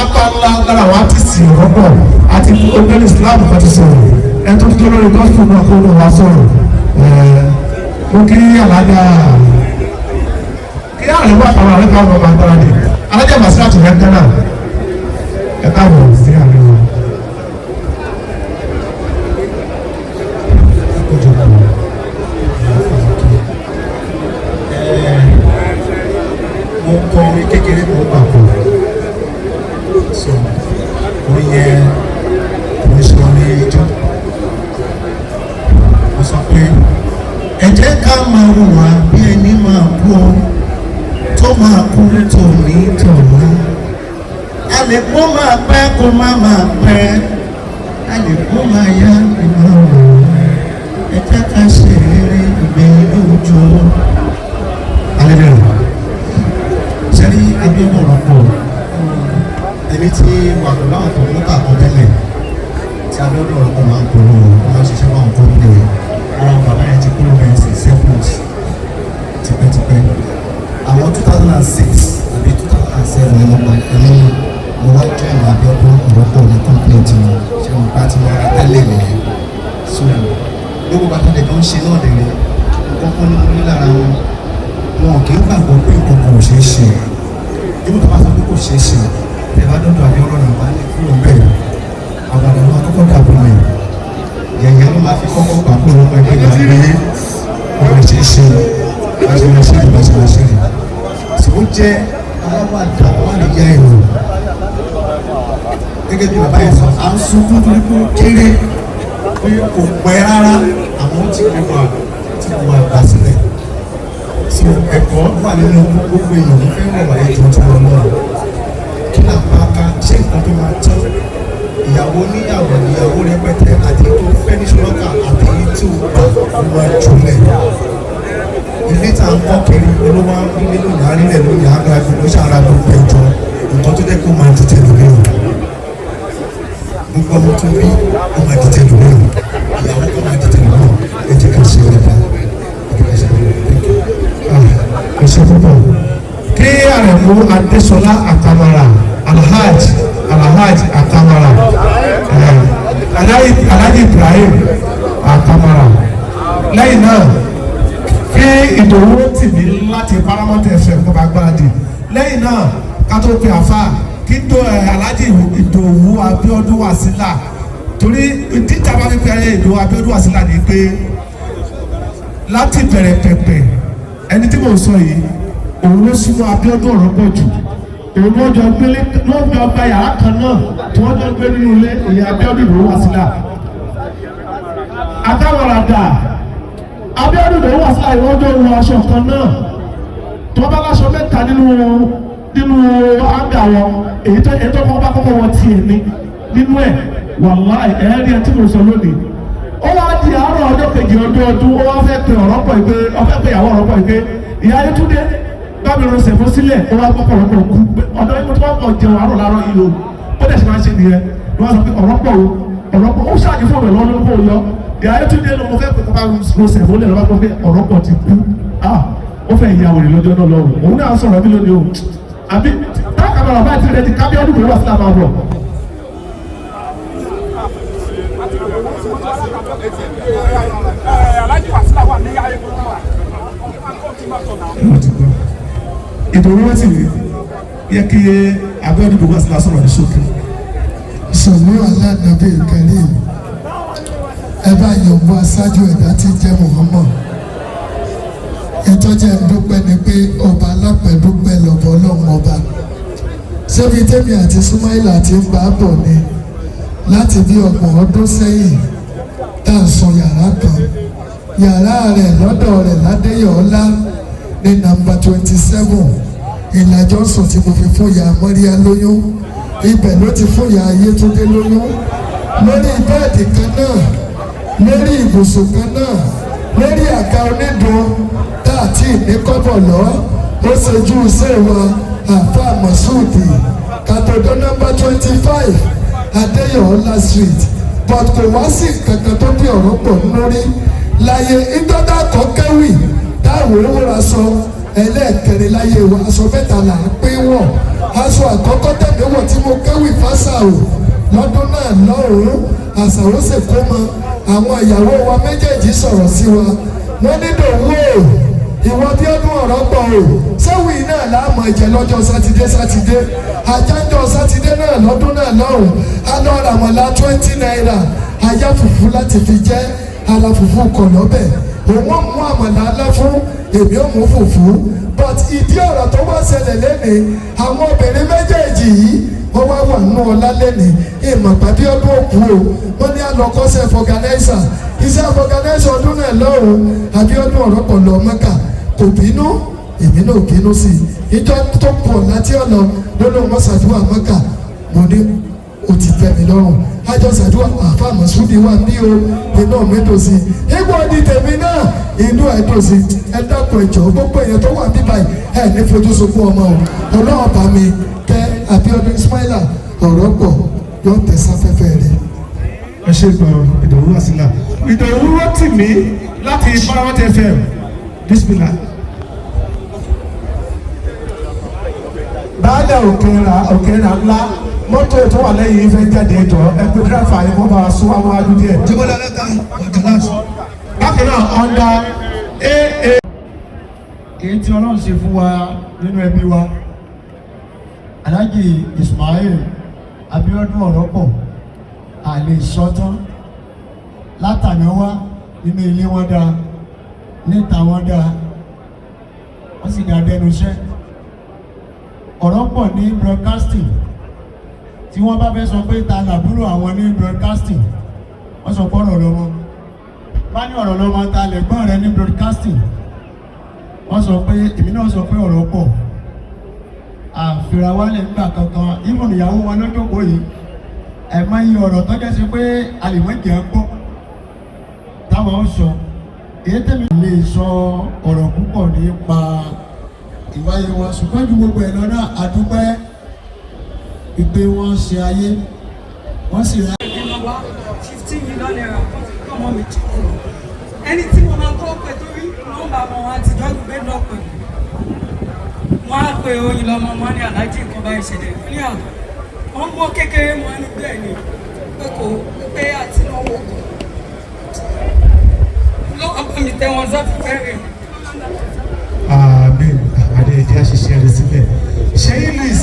Alapanla lára wa ti sì rọ́pọ̀ àti ogbẹ́ni Islam kan ti sọ̀rọ̀ ẹni tó tó lórí gospel náà kó ló wá sọ̀rọ̀ ó kí alájà kí àrẹ̀wò àtàwọn àrẹ̀kọ́ ọmọ ọmọ agbára ni alájà màsílá tó yẹn gánà ẹ káàbọ̀ sí àríwá. mo kọ orin kékeré mo gbà pọ̀ so orin yẹn mo ṣe orin ijó mo sọ pé ẹ jẹ́ ká máa hùwà bí ẹni máa kú ọ tó máa kú tòní tòní a lè kó máa pẹ́ kó má máa pẹ́ a lè kó máa yá ìmọ̀ ọ̀rọ̀ ẹ jẹ́ ká ṣe eré ìgbẹ́yìn ojú alẹ́ rẹ̀ sẹ́rí Abiodun Oropo ẹni tí wà pẹ̀lú àwọn tó ń lọ́kà kan tẹ́lẹ̀ tí Abiodun Oropo máa ń kúrò máa ń ṣiṣẹ́ máa ń kó nílé ara bàbá yẹn ti kúrò bẹ́ẹ̀ sí separate tipẹ́tipẹ́ àwọn 2006 àbí 2007 ni mo gbà pẹ̀lú mo wá jẹ́ ìmọ̀ Abiodun Oropo ní complete wọn ṣe mo bá ti wọ́n ra tẹ́lẹ̀ nìyẹn so gbogbo bàtà lè kàn ṣe náà dèrè nǹkan kan ní mo ní lára wọn kì í gbàgbọ́ pé nǹkan kan ò ṣeé ṣe nígbà tó bá sọ pé kò ṣeé ṣe ẹ bá dọ́dọ̀ Abiodun náà bá ní kúrò bẹ́ẹ̀ àwọn àdàlù akọ́kọ́ dàbò mi yẹ̀yẹ́ ló máa fi kọ́kọ́ gbà kúrò lọ́pọ̀ ẹgbẹ́ ìgbà pé ọ̀rọ̀ ṣeé ṣe láti máa ṣe ìgbà tí wọ́n ṣe rè tí ó jẹ́ aláwàdà wà lè yá èrò gẹ́gẹ́ bí bàbá yẹn sọ à ń sunkún torí pé ó kéré pé kò pẹ́ rárá àwọn tí wọ́n gbà sílẹ̀ so ẹ̀kọ́ wà nínú gbogbo èèyàn ní fẹ́ wọ̀ wáyé tó tó lọ kí là ń bá ká ṣé nǹkan tó máa tán ìyàwó níyàwó ìyàwó rẹpẹtẹ àti tó fẹ́ ní ṣọlọ́kà àti èyí tí ó gbà fún wa jùlẹ̀ ilé tá à ń kọ́ kiri olówó nílé lónìí àrílẹ̀ lónìí àgbà ìfowó ṣàrà tó pẹ̀jọ nǹkan tó jẹ́ kó máa dìtẹ̀ lórí o gbogbo ọmọ tó bí ó máa dìtẹ̀ lórí o ìyàwó kó máa dìtẹ̀ lórí o ẹ jẹ́ ká ṣe é lẹ́ta ẹsẹ púpọ̀ kí Àrẹ̀mú Adésọlá Àkàmàrà alhaji Àkàmàrà alhaji Ibrahim Àkàmàrà lẹ́yìn náà kí Ìdòwú TV láti Paramount FM kó bá gbáradì lẹ́yìn náà ká tó pe àfa kí alhaji Ìdòwú Abiodun Wasila torí títà bá fi pẹ́ẹ́rẹ́ Ìdòwú Abiodun Wasila ni pé láti bẹ̀rẹ̀ pẹ̀pẹ̀ ẹni tí mo sọ yìí òun ló súnmọ́ Abiodun Oropo jù òun ló jọ gbélé ló ń jọ gba yàrá kan náà tí wọ́n jọ gbé nínú ilé ìyá Abiodun ló wà sílá Àkàmàrà dà Abiodun ló wà sílá ìwọ́n jọ wọ aṣọ kan náà tí wọ́n bá láṣọ mẹ́ta nínú àgbà wọn èyí tó kọ́ bá kọ́kọ́ wọn tiẹ̀ ní nínú ẹ̀ wàláì ẹ̀ẹ́dì ẹ̀ tí mo sọ lónìí ó wá di àárọ̀ ọjọ́ kejì ọdún ó wá fẹ́ pe Oropo ìgbé ọfẹ́ pe ìyàwó Oropo ìgbé ìyá Ayétúndé gbàmìíràn ṣẹ̀fọ́ sílẹ̀ ó wá kọ́kọ́ Oropo kú ọ̀dọ́ ikú tí wọ́n kọ̀ jẹun àárọ̀ láàárọ̀ yìí o ó dẹ̀ ṣe máa ń ṣe nìyẹn ni wọ́n sọ pé Oropo ó ṣáàjì fún ọ̀rẹ́ lọ́dún kó yọ ìyá Ayétúndé ló mo fẹ́ pe kọ́kọ́ ṣẹ̀fọ́ lẹ̀ lọ́wọ́ pé Oropo ti kú ó fẹ́ ìyàwó rẹ̀ lọ́jọ́ náà lọ́rùn òun náà sọ̀rọ̀ mí lónìí o àbí Àkàmàrà bá ti rẹ̀ ti Abiodun ló wà sílẹ̀ máa bọ̀. Ìdòwú TV yẹ kí Abiodun Wasila sọ̀rọ̀ ní ṣókí. Sọ̀rọ̀ aládàbí Karim ẹ bá yọ̀bọ̀ aṣáájú ẹ̀dá tí jẹ́ Muhammad ìtọ́jẹ́ dúpẹ́ ni pé ọba alápẹ̀dúpẹ́ lọ́bọ̀ ọlọ́run ọba ṣébi tẹ́mi àti Súmáìlà ti ń bá bọ̀ ni láti bí 30 ọdún sẹ́yìn tá à ń sọ yàrá kan yàrá rẹ̀ lọ́dọ̀ rẹ̀ ládéyọ̀ọ́lá ní nàmbà 27 ìlàjọ sùn tí mo fi fún ya Mọ́ríà lóyún ibẹ̀ ló ti fún ya Ayétúndé lóyún lórí bẹ́ẹ̀dì kan náà lórí ibùsùn kan náà lórí àga onídùn tá àti ìníkọ́bọ̀ lọ ó ṣojú sẹ́wà àfa Mọ̀súùdì kàtọ́dọ́ nàmbà 25 Adéyọ̀ọ́lá street but kò wá sí kankan tó bí Oropo lórí láyé ìgbọ́dá kọ́ kẹ́wì táwọn òwúrọ̀ sọ ẹlẹ́ẹ̀kẹrin láyé wa aṣọ mẹ́ta là ń pín wọ̀ aṣọ àkọ́kọ́ tẹ̀mí wọ̀ tí mo kẹ́wì àṣàò lọ́dún náà lọ́hùn-ún àṣàò sì kó mọ àwọn ìyàwó wa méjèèjì sọ̀rọ̀ sí wa wọ́n ní Dòwú o ìwọ Abíọ́dún Oropo o sẹ́wì náà láàmú ẹ̀jẹ̀ lọ́jọ́ sátidé àjájọ́ sátidé náà lọ́dún náà lọ́hùn alọ́ràmọ̀lá 20 naira ajá fùfú láti fi jẹ́ ara fùfú kọ̀lọ́bẹ̀ òun mú àmàlà alá fún èmi ò mú fùfú but ìdí ọ̀rọ̀ tó wá ṣẹlẹ̀ lẹ́nìí àwọn obìnrin méjèèjì yìí wọ́n wá wà nínú ọlá lẹ́nìí ìmọ̀ pàdé ọdún òkú o wọ́n ní àlọ́kọ́sẹ̀ fọ̀gánáísà iṣẹ́ fọ̀gánáísà ọdún náà lọ́rùn Abíọ́dún Oropo lọ Mẹ́kà kò bínú èmi náà bínú sí i ìjọ tó pọ̀ láti ọ̀nà lọ́nà mọ́sàdúrà Mẹ́kà mo ní o ti tẹ́ mi lọ́rùn àjọ sàdúrà àfa àmọ̀súndì wà bí o iná mẹ́tò sí ipò di tèmi náà inú ẹ̀dùn sí ẹ dákun ẹ̀jọ̀ gbogbo èèyàn tó wà bíbá yìí ẹ̀ ní fojú sunkún ọmọ o ọlọ́run bá mi tẹ Abíọ́dún Ismaila Oropo yóò tẹ sáfẹ́fẹ́ rẹ̀. ẹ ṣe gbọ́n Ìdòwú Àsìlà Ìdòwú Rótìmí láti Paramount FM bísímìlà. Baálẹ̀ òkèèrà ńlá mọ́tò tó wà lẹ́yìn ìfẹ́ jáde ẹjọ́ ẹgbẹ́ dírẹ́fà yìí wọ́n bá wa sún àwọn ajú díẹ̀. Bákan náà ọ̀ndà AA. Èyí tí Ọlọ́run ṣe fún wa nínú ẹbí wa Alhaji Ismail Abiodun Oropo àlè sọ́tán látàná wá nínú ilé wọn dáa níta wọn dáa wọ́n sì dá dẹnu iṣẹ́ Oropo ní broadcasting tí wọ́n bá fẹ́ sọ pé ta làbúrò àwọn ní broadcasting wọ́n sọ pé ọ̀rọ̀ lọ́mọ bá ní ọ̀rọ̀ lọ́mọ ta lẹ̀gbọ́n rẹ ní broadcasting wọ́n sọ pé èmi náà sọ pé Oropo àfirawálẹ̀ nígbà kankan ìmọ̀ ìyàwó wọn lójókòó yìí ẹ̀mọ́ iye ọ̀rọ̀ tó jẹ́ sí pé àlèmọ́jẹ̀ ń gbọ́ táwọn ń sọ èyí tẹ́mi lè sọ ọ̀rọ̀ púpọ̀ nípa ìwáyé wọn ṣùgbọ́n ju gbogbo ẹ̀ lọ́nà àdúpẹ́ ìpè wọn ṣe ayé wọ́n sì rà. 15 million naira ọmọ mi jù ẹni tí mo máa kọ́ pé torí nọ́mbà wọn àtijọ́ gbé lọ́pẹ́ wọ́n á pe oyin lọ́mọ wọn ní aláàjì nǹkan bá ìṣẹ̀lẹ̀ ní àwọn wọ́n mọ́ kékeré mọ́ ní bẹ́ẹ̀ ni pé kò pé àti náwó lọ́wọ́ bá mi tẹ́ wọn sọ́fún fẹ́rẹ̀. Àmín àdéhìí àṣìṣe rẹ̀ sílẹ̀ ṣé English.